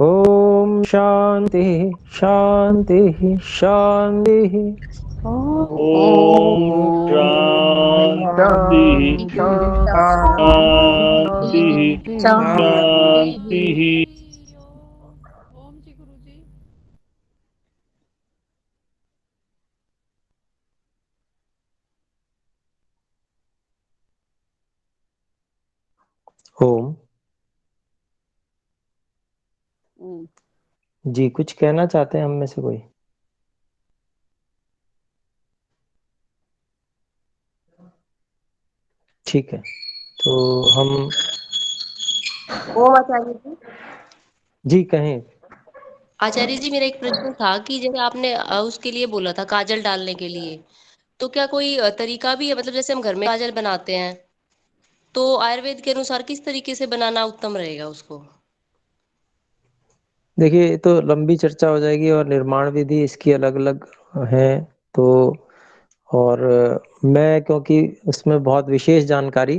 ओम शांति शांति शांति। ओम शांति शांति शांति। ओम जी गुरु जी। ओम जी, कुछ कहना चाहते हैं हम में से कोई? ठीक है, तो हम ओम आचार्य जी। जी कहें। आचार्य जी, मेरा एक प्रश्न था कि जैसे आपने उसके लिए बोला था काजल डालने के लिए, तो क्या कोई तरीका भी है? मतलब जैसे हम घर में काजल बनाते हैं, तो आयुर्वेद के अनुसार किस तरीके से बनाना उत्तम रहेगा उसको? देखिए, ये तो लंबी चर्चा हो जाएगी और निर्माण विधि इसकी अलग अलग है। तो और मैं क्योंकि उसमें बहुत विशेष जानकारी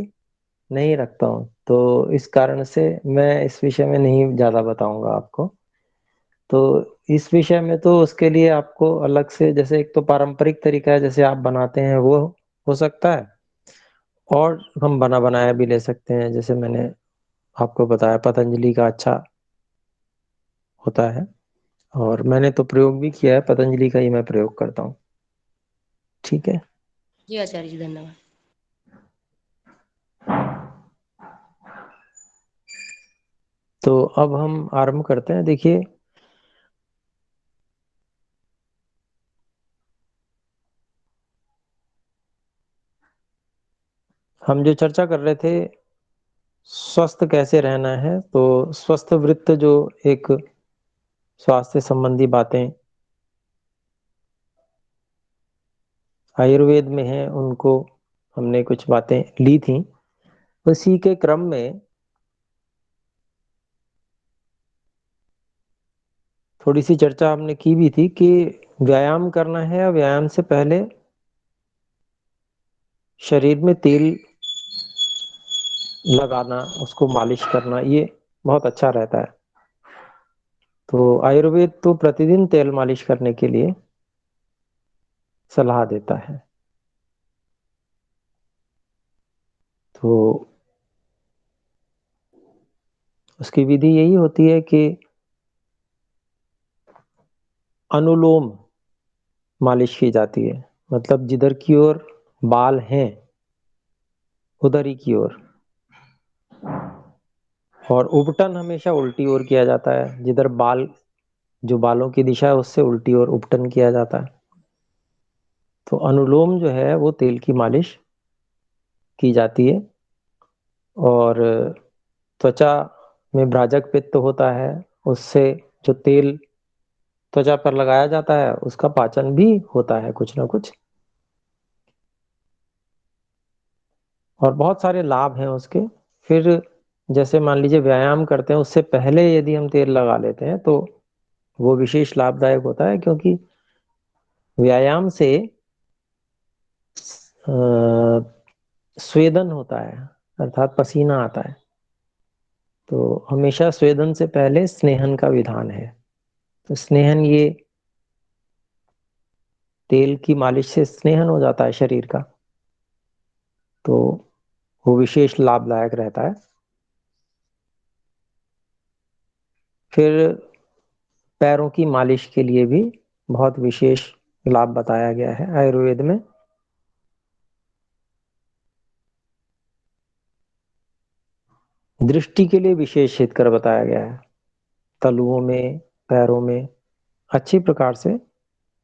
नहीं रखता हूँ, तो इस कारण से मैं इस विषय में नहीं ज़्यादा बताऊंगा आपको। तो इस विषय में तो उसके लिए आपको अलग से, जैसे एक तो पारंपरिक तरीका है जैसे आप बनाते हैं वो हो सकता है, और हम बना बनाया भी ले सकते हैं। जैसे मैंने आपको बताया पतंजलि का अच्छा होता है, और मैंने तो प्रयोग भी किया है, पतंजलि का ही मैं प्रयोग करता हूँ। ठीक है। जी आचार्य जी, धन्यवाद। तो अब हम आरंभ करते हैं। देखिए, हम जो चर्चा कर रहे थे स्वस्थ कैसे रहना है, तो स्वस्थ वृत्त जो एक स्वास्थ्य संबंधी बातें आयुर्वेद में है, उनको हमने कुछ बातें ली थी। उसी के क्रम में थोड़ी सी चर्चा हमने की भी थी कि व्यायाम करना है, और व्यायाम से पहले शरीर में तेल लगाना, उसको मालिश करना, ये बहुत अच्छा रहता है। तो आयुर्वेद तो प्रतिदिन तेल मालिश करने के लिए सलाह देता है। तो उसकी विधि यही होती है कि अनुलोम मालिश की जाती है, मतलब जिधर की ओर बाल हैं उधर ही की ओर, और उपटन हमेशा उल्टी ओर किया जाता है। जिधर बाल, जो बालों की दिशा है उससे उल्टी ओर उपटन किया जाता है। तो अनुलोम जो है वो तेल की मालिश की जाती है। और त्वचा में भ्राजक पित्त होता है, उससे जो तेल त्वचा पर लगाया जाता है उसका पाचन भी होता है कुछ ना कुछ, और बहुत सारे लाभ हैं उसके। फिर जैसे मान लीजिए व्यायाम करते हैं, उससे पहले यदि हम तेल लगा लेते हैं तो वो विशेष लाभदायक होता है, क्योंकि व्यायाम से स्वेदन होता है, अर्थात पसीना आता है। तो हमेशा स्वेदन से पहले स्नेहन का विधान है। तो स्नेहन, ये तेल की मालिश से स्नेहन हो जाता है शरीर का, तो वो विशेष लाभदायक रहता है। फिर पैरों की मालिश के लिए भी बहुत विशेष लाभ बताया गया है आयुर्वेद में। दृष्टि के लिए विशेष हितकर बताया गया है, तलुओं में, पैरों में अच्छी प्रकार से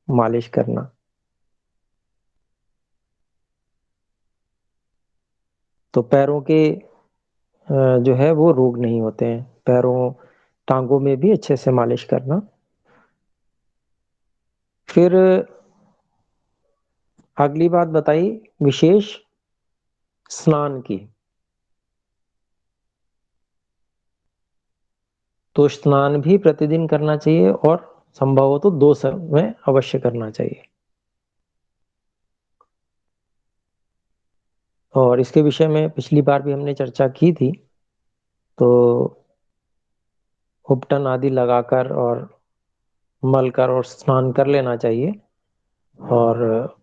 मालिश करना। तो पैरों के जो है वो रोग नहीं होते हैं, पैरों टांगों में भी अच्छे से मालिश करना। फिर अगली बात बताई विशेष स्नान की। तो स्नान भी प्रतिदिन करना चाहिए, और संभव हो तो 2 समय अवश्य करना चाहिए। और इसके विषय में पिछली बार भी हमने चर्चा की थी तो उपटन आदि लगाकर और मल कर और स्नान कर लेना चाहिए। और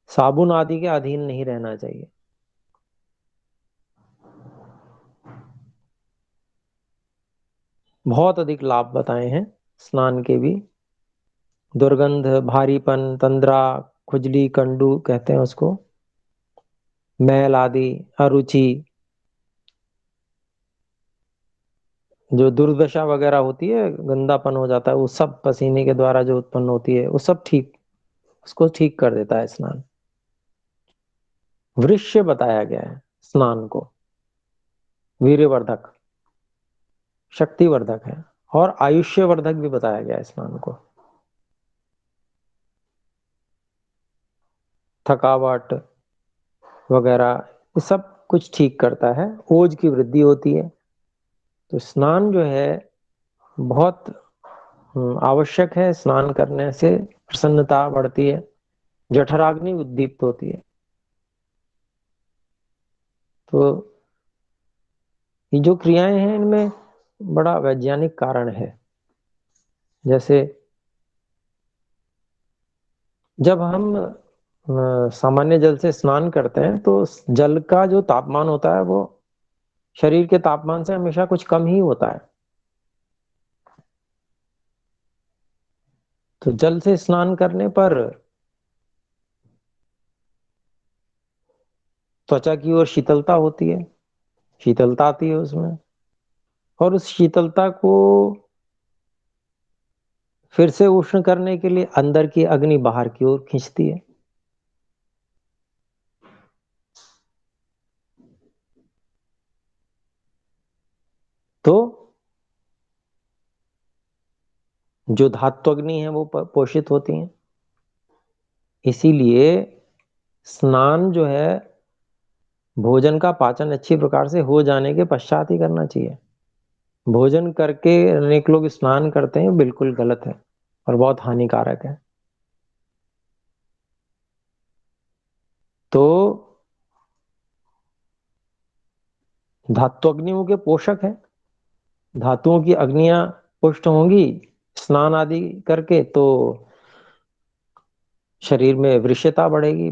साबुन आदि के अधीन नहीं रहना चाहिए। बहुत अधिक लाभ बताए हैं स्नान के भी। दुर्गंध, भारीपन, तंद्रा, खुजली, कंडू कहते हैं उसको, मैल आदि, अरुचि, जो दुर्दशा वगैरह होती है, गंदापन हो जाता है, वो सब पसीने के द्वारा जो उत्पन्न होती है वो सब ठीक, उसको ठीक कर देता है स्नान। वृक्ष बताया गया है स्नान को, वीर्यवर्धक, शक्तिवर्धक है। और आयुष्यवर्धक भी बताया गया है स्नान को। थकावट वगैरह ये सब कुछ ठीक करता है, ओज की वृद्धि होती है। तो स्नान जो है बहुत आवश्यक है। स्नान करने से प्रसन्नता बढ़ती है, जठराग्नि उद्दीप्त होती है। तो ये जो क्रियाएं हैं इनमें बड़ा वैज्ञानिक कारण है। जैसे जब हम सामान्य जल से स्नान करते हैं तो जल का जो तापमान होता है वो शरीर के तापमान से हमेशा कुछ कम ही होता है। तो जल से स्नान करने पर त्वचा की ओर शीतलता होती है, शीतलता आती है उसमें, और उस शीतलता को फिर से उष्ण करने के लिए अंदर की अग्नि बाहर की ओर खींचती है। तो जो धात्व अग्नि है वो पोषित होती है। इसीलिए स्नान जो है भोजन का पाचन अच्छी प्रकार से हो जाने के पश्चात ही करना चाहिए। भोजन करके अनेक लोग स्नान करते हैं, बिल्कुल गलत है और बहुत हानिकारक है। तो धात्वग्नि के पोषक है। धातुओं की अग्नियां पुष्ट होंगी स्नान आदि करके तो शरीर में वृषयता बढ़ेगी,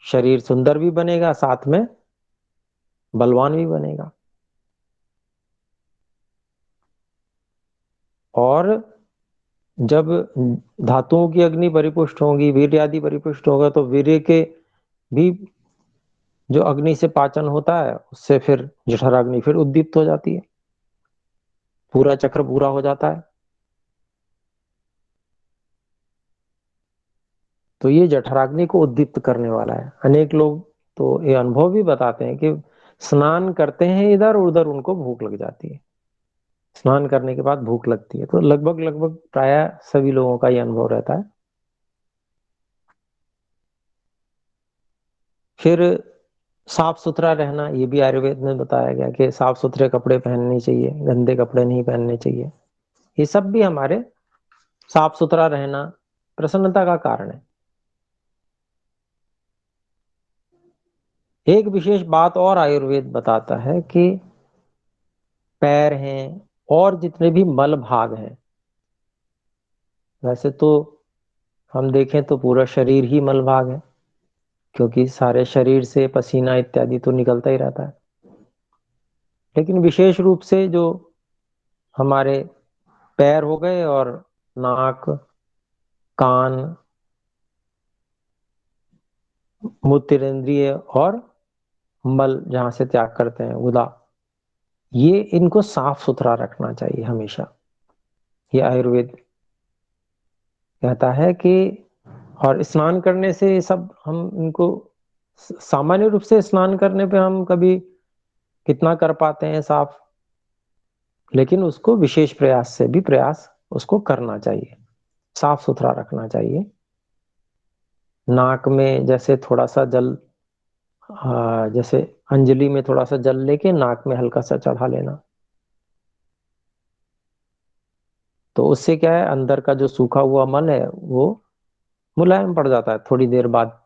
शरीर सुंदर भी बनेगा, साथ में बलवान भी बनेगा। और जब धातुओं की अग्नि परिपुष्ट होगी, वीर्य आदि परिपुष्ट होगा, तो वीर्य के भी जो अग्नि से पाचन होता है उससे फिर जठराग्नि फिर उद्दीप्त हो जाती है, पूरा चक्र पूरा हो जाता है। तो ये जठराग्नि को उद्दीप्त करने वाला है। अनेक लोग तो ये अनुभव भी बताते हैं कि स्नान करते हैं इधर उधर उनको भूख लग जाती है, स्नान करने के बाद भूख लगती है। तो लगभग लगभग प्राय सभी लोगों का ये अनुभव रहता है। फिर साफ सुथरा रहना, ये भी आयुर्वेद में बताया गया कि साफ सुथरे कपड़े पहनने चाहिए, गंदे कपड़े नहीं पहनने चाहिए। ये सब भी हमारे साफ सुथरा रहना प्रसन्नता का कारण है। एक विशेष बात और आयुर्वेद बताता है कि पैर हैं और जितने भी मल भाग हैं, वैसे तो हम देखें तो पूरा शरीर ही मल भाग है, क्योंकि सारे शरीर से पसीना इत्यादि तो निकलता ही रहता है। लेकिन विशेष रूप से जो हमारे पैर हो गए और नाक, कान, मूत्र इंद्रिय और मल जहां से त्याग करते हैं उदा, ये इनको साफ सुथरा रखना चाहिए हमेशा। ये आयुर्वेद कहता है कि, और स्नान करने से ये सब हम इनको सामान्य रूप से स्नान करने पे हम कभी कितना कर पाते हैं साफ, लेकिन उसको विशेष प्रयास से भी प्रयास उसको करना चाहिए, साफ सुथरा रखना चाहिए। नाक में जैसे थोड़ा सा जल, जैसे अंजलि में थोड़ा सा जल लेके नाक में हल्का सा चढ़ा लेना, तो उससे क्या है, अंदर का जो सूखा हुआ मल है वो मुलायम पड़ जाता है थोड़ी देर बाद।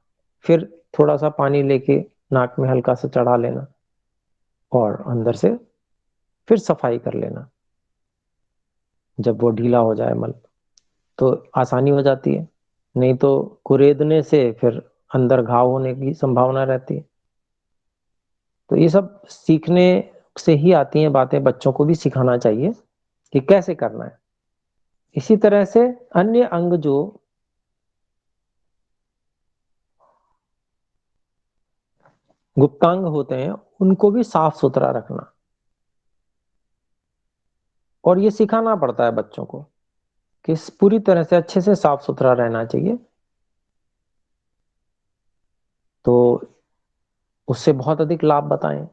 फिर थोड़ा सा पानी लेके नाक में हल्का सा चढ़ा लेना और अंदर से फिर सफाई कर लेना। जब वो ढीला हो जाए मल, तो आसानी हो जाती है। नहीं तो कुरेदने से फिर अंदर घाव होने की संभावना रहती है। तो ये सब सीखने से ही आती हैं बातें, बच्चों को भी सिखाना चाहिए कि कैसे करना है। इसी तरह से अन्य अंग जो गुप्तांग होते हैं उनको भी साफ सुथरा रखना, और ये सिखाना पड़ता है बच्चों को कि पूरी तरह से अच्छे से साफ सुथरा रहना चाहिए। तो उससे बहुत अधिक लाभ बताएं।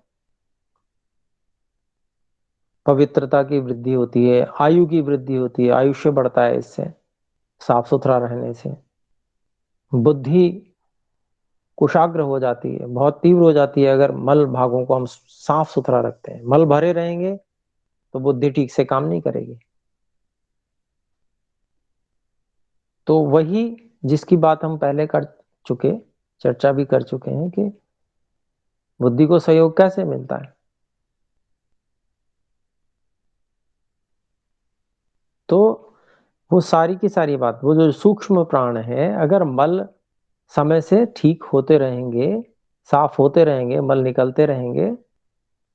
पवित्रता की वृद्धि होती है, आयु की वृद्धि होती है, आयुष्य बढ़ता है इससे, साफ सुथरा रहने से। बुद्धि कुशाग्र हो जाती है, बहुत तीव्र हो जाती है अगर मल भागों को हम साफ सुथरा रखते हैं। मल भरे रहेंगे तो बुद्धि ठीक से काम नहीं करेगी। तो वही जिसकी बात हम पहले कर चुके, चर्चा भी कर चुके हैं कि बुद्धि को सहयोग कैसे मिलता है। तो वो सारी की सारी बात, वो जो सूक्ष्म प्राण है, अगर मल समय से ठीक होते रहेंगे, साफ होते रहेंगे, मल निकलते रहेंगे,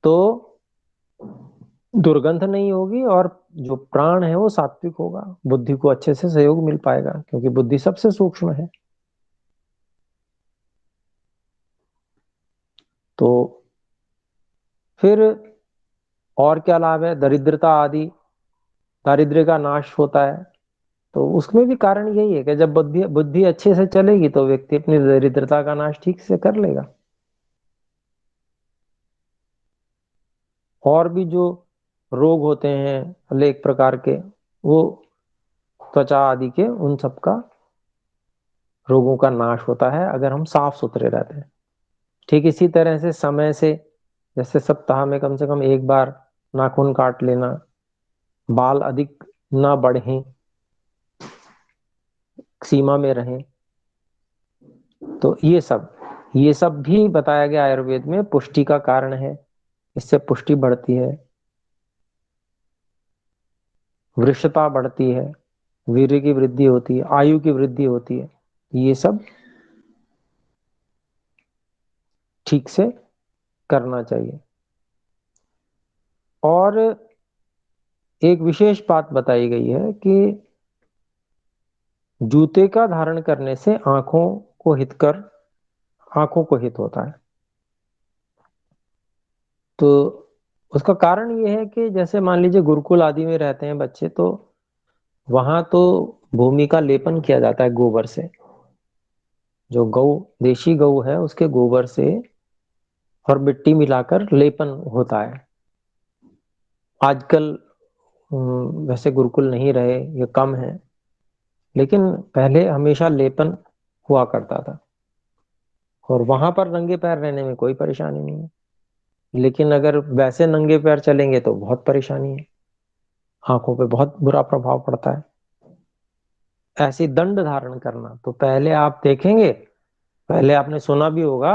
तो दुर्गंध नहीं होगी और जो प्राण है वो सात्विक होगा। बुद्धि को अच्छे से सहयोग मिल पाएगा क्योंकि बुद्धि सबसे सूक्ष्म है। तो फिर और क्या लाभ है? दरिद्रता आदि, दारिद्र्य का नाश होता है। तो उसमें भी कारण यही है कि जब बुद्धि बुद्धि अच्छे से चलेगी तो व्यक्ति अपनी दरिद्रता का नाश ठीक से कर लेगा। और भी जो रोग होते हैं अनेक प्रकार के, वो त्वचा आदि के, उन सब का रोगों का नाश होता है अगर हम साफ सुथरे रहते हैं। ठीक इसी तरह से समय से, जैसे सप्ताह में कम से कम एक बार नाखून काट लेना, बाल अधिक ना बढ़ें, सीमा में रहें। तो ये सब भी बताया गया आयुर्वेद में, पुष्टि का कारण है। इससे पुष्टि बढ़ती है, वृषता बढ़ती है, वीर्य की वृद्धि होती है, आयु की वृद्धि होती है। ये सब ठीक से करना चाहिए। और एक विशेष बात बताई गई है कि जूते का धारण करने से आंखों को हित होता है। तो उसका कारण ये है कि जैसे मान लीजिए गुरुकुल आदि में रहते हैं बच्चे, तो वहां तो भूमि का लेपन किया जाता है गोबर से। जो गौ, देशी गौ है, उसके गोबर से और मिट्टी मिलाकर लेपन होता है। आजकल वैसे गुरुकुल नहीं रहे, ये कम है, लेकिन पहले हमेशा लेपन हुआ करता था। और वहां पर नंगे पैर रहने में कोई परेशानी नहीं है, लेकिन अगर वैसे नंगे पैर चलेंगे तो बहुत परेशानी है, आंखों पे बहुत बुरा प्रभाव पड़ता है। ऐसी दंड धारण करना, तो पहले आप देखेंगे, पहले आपने सुना भी होगा,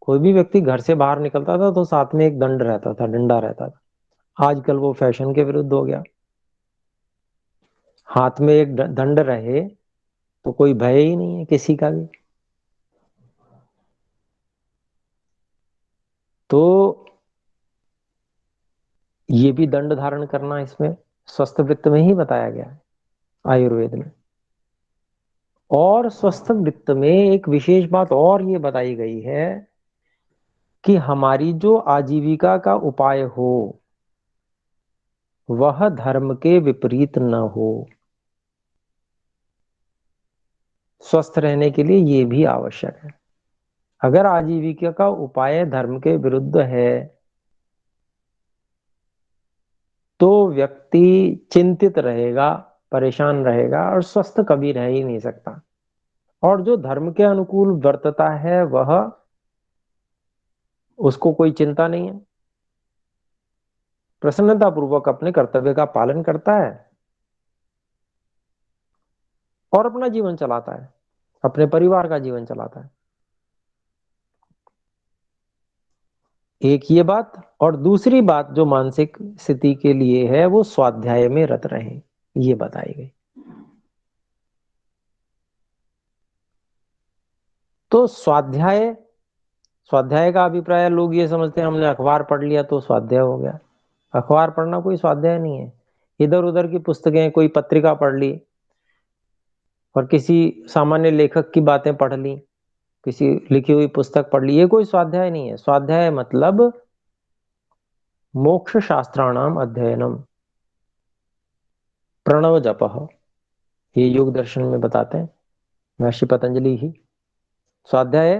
कोई भी व्यक्ति घर से बाहर निकलता था तो साथ में एक दंड रहता था, डंडा रहता था। आजकल वो फैशन के विरुद्ध हो गया। हाथ में एक दंड रहे तो कोई भय ही नहीं है किसी का भी। तो ये भी दंड धारण करना इसमें स्वस्थ वृत्त में ही बताया गया है आयुर्वेद में। और स्वस्थ वृत्त में एक विशेष बात और ये बताई गई है कि हमारी जो आजीविका का उपाय हो वह धर्म के विपरीत न हो। स्वस्थ रहने के लिए ये भी आवश्यक है। अगर आजीविका का उपाय धर्म के विरुद्ध है तो व्यक्ति चिंतित रहेगा, परेशान रहेगा और स्वस्थ कभी रह ही नहीं सकता। और जो धर्म के अनुकूल वर्तता है वह, उसको कोई चिंता नहीं है, प्रसन्नता पूर्वक अपने कर्तव्य का पालन करता है और अपना जीवन चलाता है, अपने परिवार का जीवन चलाता है। एक ये बात, और दूसरी बात जो मानसिक स्थिति के लिए है वो स्वाध्याय में रत रहे, ये बताई गई। तो स्वाध्याय, स्वाध्याय का अभिप्राय लोग ये समझते हैं हमने अखबार पढ़ लिया तो स्वाध्याय हो गया। अखबार पढ़ना कोई स्वाध्याय नहीं है। इधर उधर की पुस्तकें, कोई पत्रिका पढ़ ली और किसी सामान्य लेखक की बातें पढ़ ली, किसी लिखी हुई पुस्तक पढ़ ली, ये कोई स्वाध्याय नहीं है। स्वाध्याय मतलब मोक्ष शास्त्राणाम अध्ययनम प्रणव जपः, ये योग दर्शन में बताते हैं महर्षि पतंजलि ही। स्वाध्याय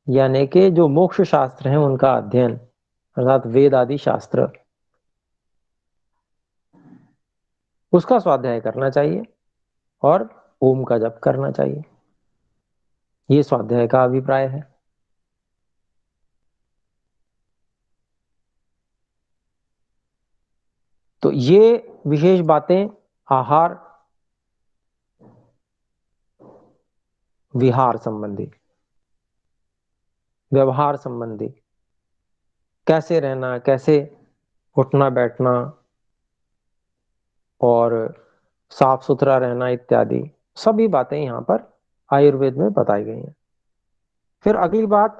यानी कि जो मोक्ष शास्त्र हैं उनका अध्ययन, अर्थात वेद आदि शास्त्र, उसका स्वाध्याय करना चाहिए और ओम का जप करना चाहिए। ये स्वाध्याय का अभिप्राय है। तो ये विशेष बातें आहार विहार संबंधी, व्यवहार संबंधी, कैसे रहना, कैसे उठना बैठना और साफ सुथरा रहना इत्यादि सभी बातें यहाँ पर आयुर्वेद में बताई गई हैं। फिर अगली बात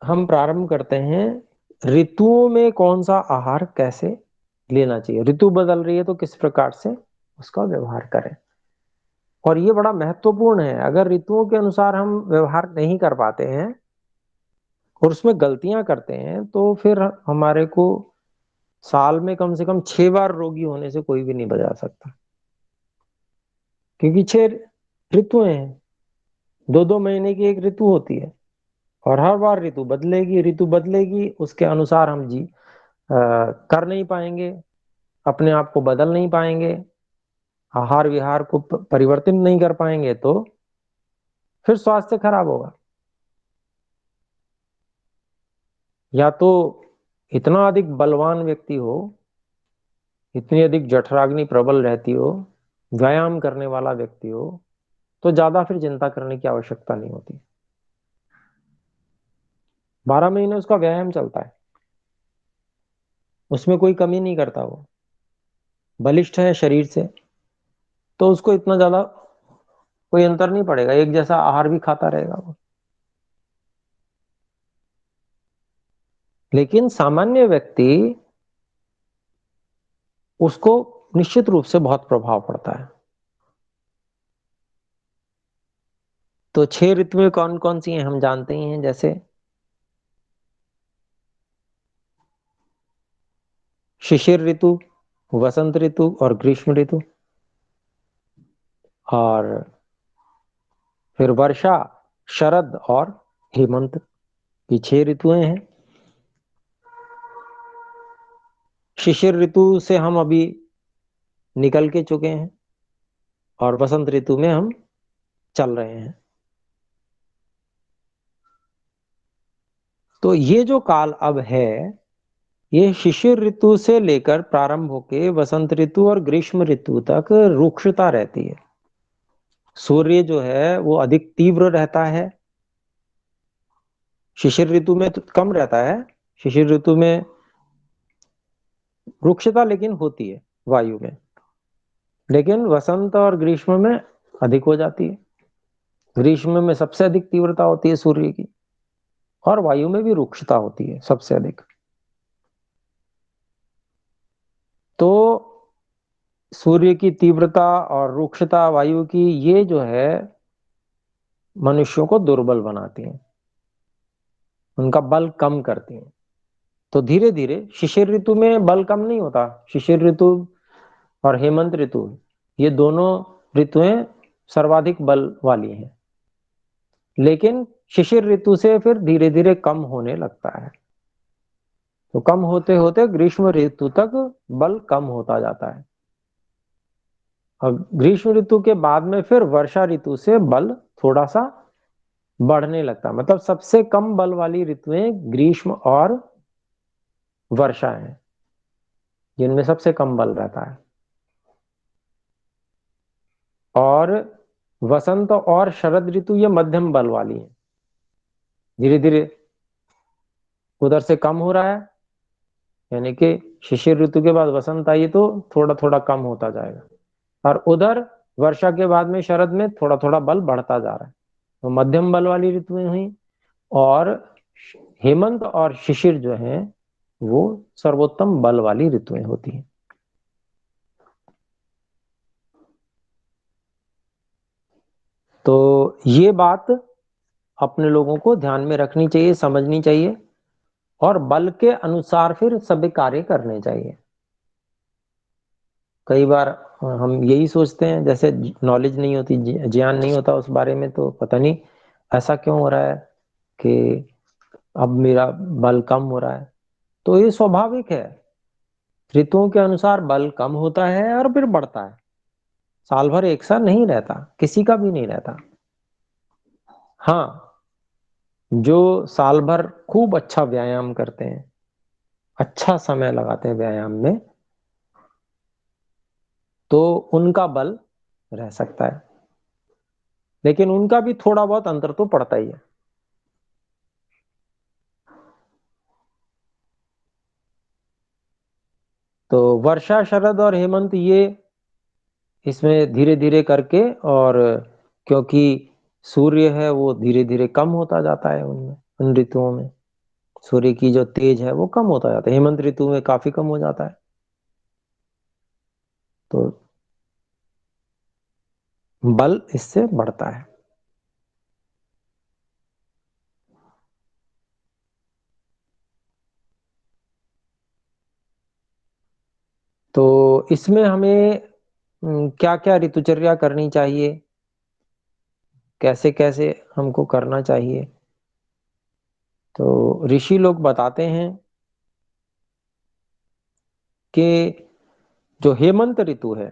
हम प्रारंभ करते हैं, ऋतुओं में कौन सा आहार कैसे लेना चाहिए, ऋतु बदल रही है तो किस प्रकार से उसका व्यवहार करें। और ये बड़ा महत्वपूर्ण है। अगर ऋतुओं के अनुसार हम व्यवहार नहीं कर पाते हैं और उसमें गलतियां करते हैं तो फिर हमारे को साल में कम से कम 6 बार रोगी होने से कोई भी नहीं बचा सकता, क्योंकि 6 ऋतुएं हैं। 2-2 महीने की एक ऋतु होती है और हर बार ऋतु बदलेगी, ऋतु बदलेगी, उसके अनुसार हम कर नहीं पाएंगे, अपने आप को बदल नहीं पाएंगे, आहार विहार को परिवर्तन नहीं कर पाएंगे तो फिर स्वास्थ्य खराब होगा। या तो इतना अधिक बलवान व्यक्ति हो, इतनी अधिक जठराग्नि प्रबल रहती हो, व्यायाम करने वाला व्यक्ति हो, तो ज्यादा फिर चिंता करने की आवश्यकता नहीं होती। 12 महीने उसका व्यायाम चलता है, उसमें कोई कमी नहीं करता, वो बलिष्ठ है शरीर से, तो उसको इतना ज्यादा कोई अंतर नहीं पड़ेगा, एक जैसा आहार भी खाता रहेगा वो। लेकिन सामान्य व्यक्ति, उसको निश्चित रूप से बहुत प्रभाव पड़ता है। तो 6 ऋतुएं कौन कौन सी हैं हम जानते ही हैं, जैसे शिशिर ऋतु, वसंत ऋतु और ग्रीष्म ऋतु। और फिर वर्षा, शरद और हेमंत, ये 6 ऋतुएं हैं। शिशिर ऋतु से हम अभी निकल के चुके हैं और वसंत ऋतु में हम चल रहे हैं। तो ये जो काल अब है, ये शिशिर ऋतु से लेकर प्रारंभ होके वसंत ऋतु और ग्रीष्म ऋतु तक रुक्षता रहती है। सूर्य जो है वो अधिक तीव्र रहता है। शिशिर ऋतु में तो कम रहता है, शिशिर ऋतु में रुक्षता लेकिन होती है वायु में, लेकिन वसंत और ग्रीष्म में अधिक हो जाती है। ग्रीष्म में सबसे अधिक तीव्रता होती है सूर्य की, और वायु में भी रुक्षता होती है सबसे अधिक। तो सूर्य की तीव्रता और रुक्षता वायु की, ये जो है मनुष्यों को दुर्बल बनाती हैं, उनका बल कम करती हैं। तो धीरे धीरे शिशिर ऋतु में बल कम नहीं होता। शिशिर ऋतु और हेमंत ऋतु, ये दोनों ऋतुएं सर्वाधिक बल वाली हैं, लेकिन शिशिर ऋतु से फिर धीरे धीरे कम होने लगता है। तो कम होते होते ग्रीष्म ऋतु तक बल कम होता जाता है, और ग्रीष्म ऋतु के बाद में फिर वर्षा ऋतु से बल थोड़ा सा बढ़ने लगता है। मतलब सबसे कम बल वाली ऋतुएं ग्रीष्म और वर्षा है, जिनमें सबसे कम बल रहता है। और वसंत और शरद ऋतु ये मध्यम बल वाली है, धीरे धीरे उधर से कम हो रहा है, यानी कि शिशिर ऋतु के बाद वसंत आई तो थोड़ा थोड़ा कम होता जाएगा, और उधर वर्षा के बाद में शरद में थोड़ा थोड़ा बल बढ़ता जा रहा है। तो मध्यम बल वाली ऋतुएं हुई, और हेमंत और शिशिर जो है वो सर्वोत्तम बल वाली ऋतुएं होती हैं। तो ये बात अपने लोगों को ध्यान में रखनी चाहिए, समझनी चाहिए, और बल के अनुसार फिर सभी कार्य करने चाहिए। कई बार हम यही सोचते हैं, जैसे नॉलेज नहीं होती, ज्ञान नहीं होता उस बारे में, तो पता नहीं ऐसा क्यों हो रहा है कि अब मेरा बल कम हो रहा है। तो ये स्वाभाविक है, ऋतुओं के अनुसार बल कम होता है और फिर बढ़ता है। साल भर एक सा नहीं रहता, किसी का भी नहीं रहता। हाँ, जो साल भर खूब अच्छा व्यायाम करते हैं, अच्छा समय लगाते हैं व्यायाम में, तो उनका बल रह सकता है, लेकिन उनका भी थोड़ा बहुत अंतर तो पड़ता ही है। तो वर्षा, शरद और हेमंत, ये इसमें धीरे धीरे करके, और क्योंकि सूर्य है वो धीरे धीरे कम होता जाता है उनमें, उन ऋतुओं में सूर्य की जो तेज है वो कम होता जाता है। हेमंत ऋतु में काफी कम हो जाता है। तो बल इससे बढ़ता है। तो इसमें हमें क्या क्या ऋतुचर्या करनी चाहिए, कैसे कैसे हमको करना चाहिए, तो ऋषि लोग बताते हैं कि जो हेमंत ऋतु है,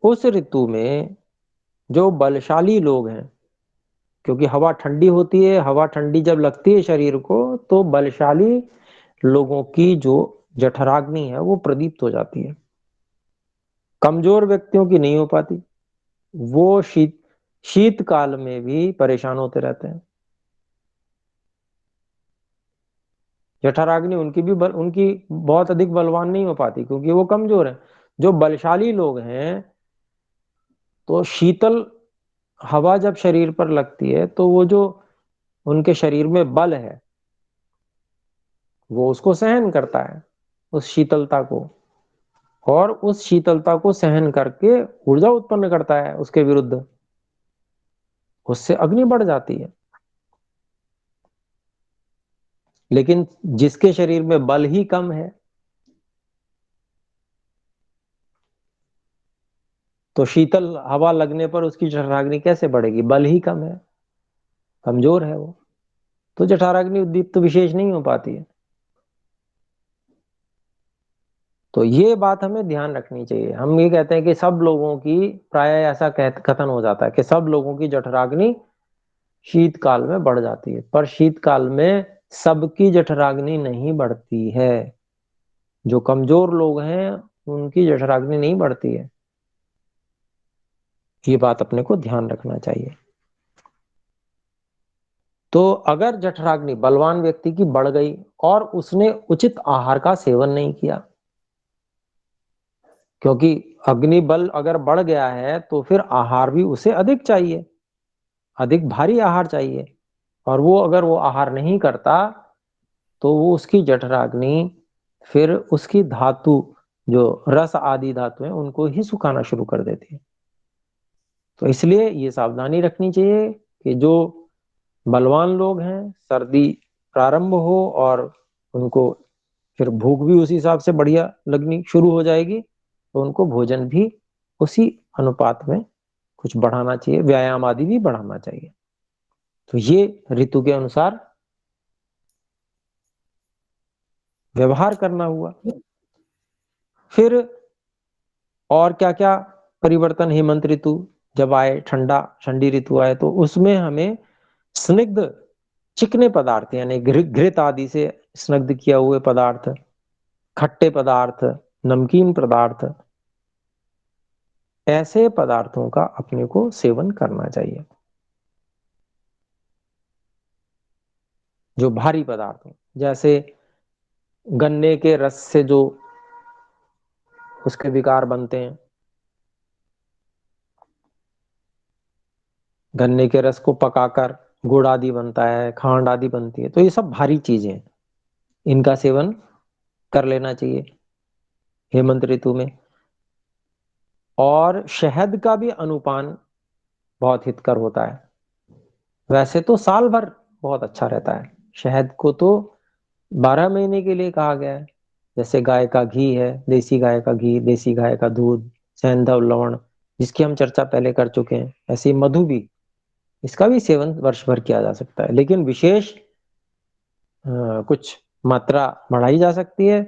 उस ऋतु में जो बलशाली लोग हैं, क्योंकि हवा ठंडी होती है, हवा ठंडी जब लगती है शरीर को, तो बलशाली लोगों की जो जठराग्नि है वो प्रदीप्त हो जाती है। कमजोर व्यक्तियों की नहीं हो पाती। वो शीतकाल में भी परेशान होते रहते हैं। जठराग्नि उनकी बहुत अधिक बलवान नहीं हो पाती, क्योंकि वो कमजोर है। जो बलशाली लोग हैं, तो शीतल हवा जब शरीर पर लगती है, तो वो जो उनके शरीर में बल है वो उसको सहन करता है, उस शीतलता को, और उस शीतलता को सहन करके ऊर्जा उत्पन्न करता है उसके विरुद्ध। उससे अग्नि बढ़ जाती है। लेकिन जिसके शरीर में बल ही कम है, तो शीतल हवा लगने पर उसकी जठराग्नि कैसे बढ़ेगी? बल ही कम है, कमजोर है वो, तो जठराग्नि उद्दीप्त तो विशेष नहीं हो पाती है। तो ये बात हमें ध्यान रखनी चाहिए। हम ये कहते हैं कि सब लोगों की, प्राय ऐसा कथन हो जाता है कि सब लोगों की जठराग्नि शीतकाल में बढ़ जाती है, पर शीतकाल में सबकी जठराग्नि नहीं बढ़ती है। जो कमजोर लोग हैं उनकी जठराग्नि नहीं बढ़ती है। ये बात अपने को ध्यान रखना चाहिए। तो अगर जठराग्नि बलवान व्यक्ति की बढ़ गई और उसने उचित आहार का सेवन नहीं किया, क्योंकि अग्नि बल अगर बढ़ गया है तो फिर आहार भी उसे अधिक चाहिए, अधिक भारी आहार चाहिए, और वो आहार नहीं करता, तो वो उसकी जठराग्नि फिर उसकी धातु, जो रस आदि धातु है, उनको ही सुखाना शुरू कर देती है। तो इसलिए ये सावधानी रखनी चाहिए कि जो बलवान लोग हैं, सर्दी प्रारंभ हो और उनको फिर भूख भी उसी हिसाब से बढ़िया लगनी शुरू हो जाएगी, तो उनको भोजन भी उसी अनुपात में कुछ बढ़ाना चाहिए, व्यायाम आदि भी बढ़ाना चाहिए। तो ये ऋतु के अनुसार व्यवहार करना हुआ। फिर और क्या क्या परिवर्तन हेमंत ऋतु जब आए, ठंडी ऋतु आए, तो उसमें हमें स्निग्ध चिकने पदार्थ, यानी घृत आदि से स्निग्ध किया हुए पदार्थ, खट्टे पदार्थ, नमकीन पदार्थ, ऐसे पदार्थों का अपने को सेवन करना चाहिए। जो भारी पदार्थ हो, जैसे गन्ने के रस से जो उसके विकार बनते हैं, गन्ने के रस को पकाकर गुड़ आदि बनता है, खांड आदि बनती है, तो ये सब भारी चीजें हैं, इनका सेवन कर लेना चाहिए हेमंत ऋतु में। और शहद का भी अनुपान बहुत हितकर होता है। वैसे तो साल भर बहुत अच्छा रहता है, शहद को तो 12 महीने के लिए कहा गया है। जैसे गाय का घी है, देसी गाय का घी, देसी गाय का दूध, सेंधव लवण, जिसकी हम चर्चा पहले कर चुके हैं, ऐसे ही मधु भी, इसका भी सेवन वर्ष भर किया जा सकता है, लेकिन विशेष कुछ मात्रा बढ़ाई जा सकती है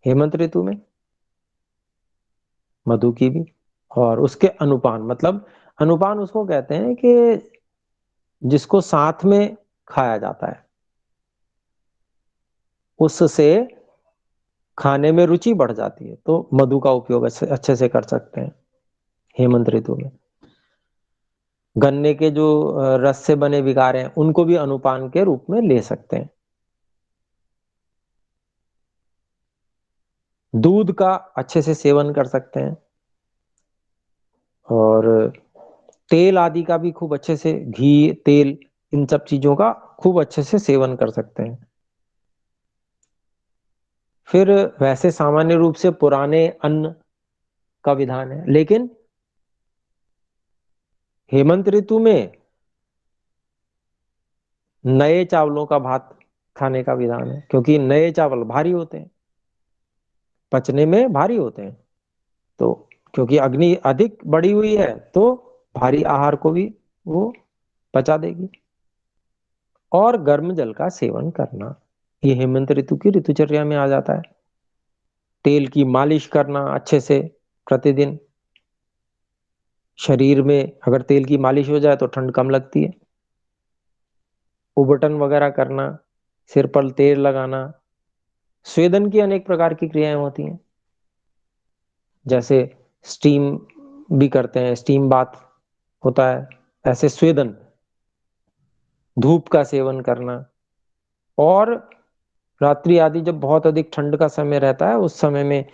हेमंत ऋतु में मधु की भी। और उसके अनुपान, मतलब अनुपान उसको कहते हैं कि जिसको साथ में खाया जाता है, उससे खाने में रुचि बढ़ जाती है, तो मधु का उपयोग अच्छे से कर सकते हैं हेमंत ऋतु में। गन्ने के जो रस से बने विकार हैं, उनको भी अनुपान के रूप में ले सकते हैं। दूध का अच्छे से सेवन कर सकते हैं, और तेल आदि का भी खूब अच्छे से, घी तेल, इन सब चीजों का खूब अच्छे से सेवन कर सकते हैं। फिर वैसे सामान्य रूप से पुराने अन्न का विधान है, लेकिन हेमंत ऋतु में नए चावलों का भात खाने का विधान है, क्योंकि नए चावल भारी होते हैं, पचने में भारी होते हैं। तो क्योंकि अग्नि अधिक बढ़ी हुई है, तो भारी आहार को भी वो पचा देगी। और गर्म जल का सेवन करना, ये हेमंत ऋतु की ऋतुचर्या में आ जाता है। तेल की मालिश करना अच्छे से प्रतिदिन, शरीर में अगर तेल की मालिश हो जाए तो ठंड कम लगती है। उबटन वगैरह करना, सिर पर तेल लगाना, स्वेदन की अनेक प्रकार की क्रियाएं होती हैं, जैसे स्टीम भी करते हैं, स्टीम बाथ होता है, ऐसे स्वेदन, धूप का सेवन करना। और रात्रि आदि जब बहुत अधिक ठंड का समय रहता है, उस समय में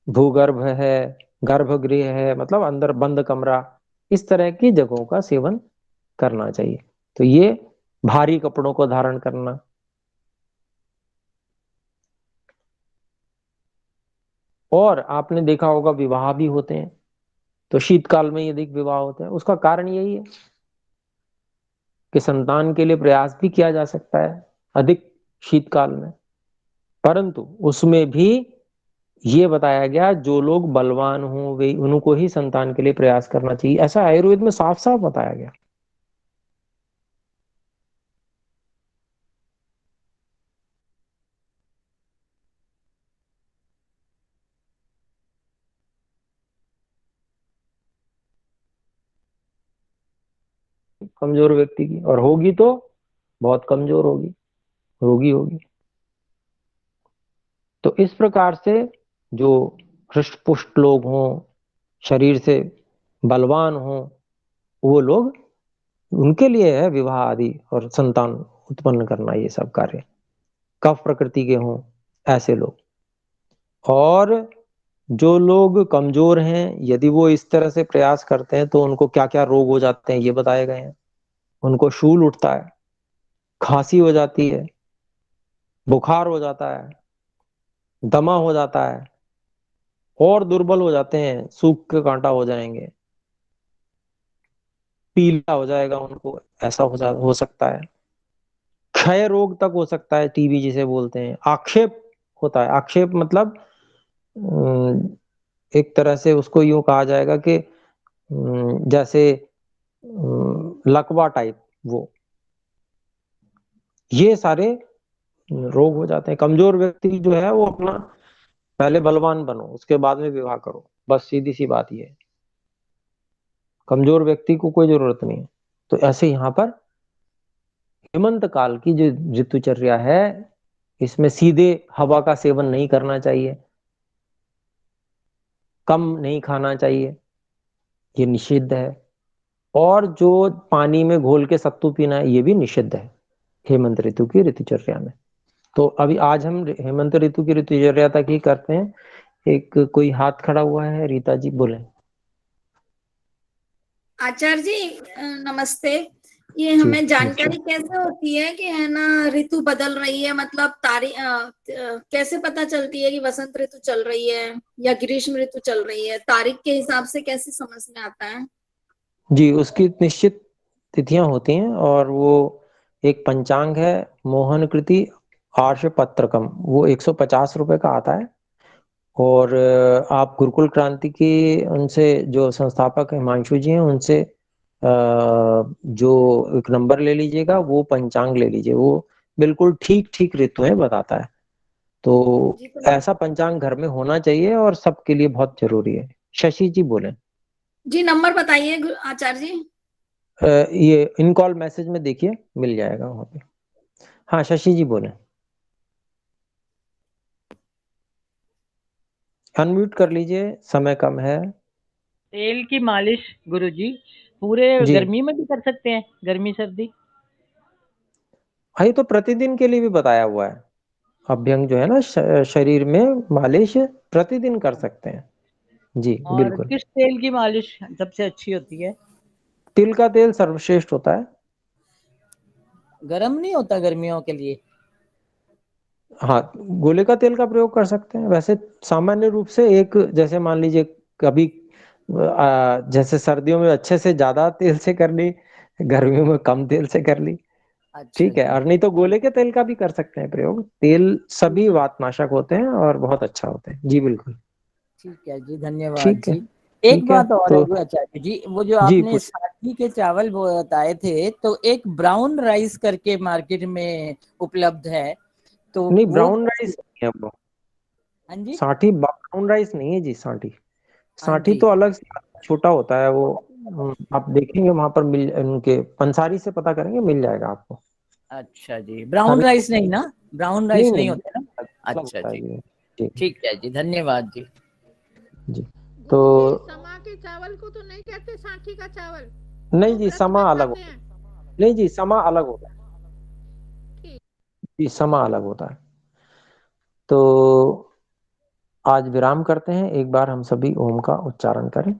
भूगर्भ है, गर्भगृह है, मतलब अंदर बंद कमरा, इस तरह की जगहों का सेवन करना चाहिए। तो ये भारी कपड़ों को धारण करना। और आपने देखा होगा विवाह भी होते हैं, तो शीतकाल में यदि विवाह होते हैं, उसका कारण यही है कि संतान के लिए प्रयास भी किया जा सकता है अधिक शीतकाल में, परंतु उसमें भी ये बताया गया जो लोग बलवान हों वे, उनको ही संतान के लिए प्रयास करना चाहिए, ऐसा आयुर्वेद में साफ साफ बताया गया। कमजोर व्यक्ति की, और होगी तो बहुत कमजोर होगी, रोगी होगी। तो इस प्रकार से जो हृष्ट पुष्ट लोग हों, शरीर से बलवान हों, वो लोग, उनके लिए है विवाह आदि और संतान उत्पन्न करना, ये सब कार्य। कफ प्रकृति के हों ऐसे लोग। और जो लोग कमजोर हैं, यदि वो इस तरह से प्रयास करते हैं, तो उनको क्या क्या रोग हो जाते हैं ये बताए गए हैं। उनको शूल उठता है, खांसी हो जाती है, बुखार हो जाता है, दमा हो जाता है, और दुर्बल हो जाते हैं, सूख के कांटा हो जाएंगे, पीला हो जाएगा उनको, ऐसा हो सकता है। क्षय रोग तक हो सकता है, टीबी जिसे बोलते हैं। आक्षेप होता है, आक्षेप मतलब एक तरह से उसको यूं कहा जाएगा कि जैसे लकवा टाइप, वो ये सारे रोग हो जाते हैं। कमजोर व्यक्ति जो है वो अपना पहले बलवान बनो, उसके बाद में विवाह करो, बस सीधी सी बात ये है। कमजोर व्यक्ति को कोई जरूरत नहीं है। तो ऐसे यहाँ पर हेमंत काल की जो ऋतुचर्या है, इसमें सीधे हवा का सेवन नहीं करना चाहिए, कम नहीं खाना चाहिए, ये निषिद्ध है। और जो पानी में घोल के सत्तू पीना है, ये भी निषिद्ध है। हेमंत ऋतु की ऋतुचर्या में। तो अभी आज हम हेमंत ऋतु की ऋतुचर्या तक ही करते हैं। एक कोई हाथ खड़ा हुआ है, रीता जी बोले। आचार्य जी नमस्ते। ये जी हमें निश्चय। जानकारी कैसे होती है कि है ना ऋतु बदल रही है, मतलब कैसे पता चलती है कि वसंत ऋतु चल रही है या ग्रीष्म ऋतु चल रही है? तारीख के हिसाब से कैसे समझ में आता है? जी, उसकी निश्चित तिथियां होती हैं और वो एक पंचांग है, मोहन कृति आर्ष पत्रकम, वो 150 रुपए का आता है। और आप गुरुकुल क्रांति के उनसे जो संस्थापक हिमांशु जी हैं उनसे जो एक नंबर ले लीजिएगा, वो पंचांग ले लीजिए, वो बिल्कुल ठीक ठीक ऋतुएं बताता है। तो जी तो ऐसा पंचांग घर में होना चाहिए और सबके लिए बहुत जरूरी है। शशि जी बोले। जी नंबर बताइए आचार्य जी। ये इन कॉल मैसेज में देखिए, मिल जाएगा वहां पे। हाँ शशि जी बोले। अनम्यूट कर लीजिए, समय कम है। तेल की मालिश गुरुजी पूरे जी गर्मी में भी कर सकते हैं, गर्मी सर्दी? हाँ, ये तो प्रतिदिन के लिए भी बताया हुआ है। अभ्यंग जो है ना, शरीर में मालिश प्रतिदिन कर सकते हैं। जी और बिल्कुल। किस तेल की मालिश सबसे अच्छी होती है? तिल का तेल सर्वश्रेष्ठ होता है। गर्म नहीं होता गर्मियों के लिए? हाँ, गोले का तेल का प्रयोग कर सकते हैं वैसे। सामान्य रूप से एक, जैसे मान लीजिए कभी जैसे सर्दियों में अच्छे से ज्यादा तेल से कर ली, गर्मियों में कम तेल से कर ली। अच्छा ठीक है, जी। और नहीं तो गोले के तेल का भी कर सकते हैं प्रयोग। तेल सभी वातनाशक होते हैं और बहुत अच्छा होते हैं। जी बिल्कुल। ठीक है जी, धन्यवाद ठीक है। जी। एक ठीक है बात और है तो वो आचार्य जी, वो जो जी आपने पूछ। साठी के चावल वो बताए थे, तो एक ब्राउन राइस करके मार्केट में उपलब्ध है, तो नहीं, वो ब्राउन कैसे? राइस नहीं है वो। हाँ जी। साठी ब्राउन राइस नहीं है जी। साठी, हाँ साठी जी। तो अलग से छोटा होता है वो। आप देखेंगे वहां पर मिल, उनके पंसारी से पता करेंगे, मिल जाएगा आपको। अच्छा जी, ब्राउन हरी, राइस नहीं ना? ब्राउन नहीं राइस नहीं नहीं, होते ना? अलग अच्छा होता है जी। जी। जी ठीक है जी, धन्यवाद जी। जी। तो गुरुजी समा के चावल को तो नहीं कहते साठी का चावल, नहीं जो जी, व्रत में समा अलग खाते होता हैं? है। नहीं जी, समा अलग होता है। ठीक। जी समा अलग होता है। तो आज विराम करते हैं, एक बार हम सभी ओम का उच्चारण करें।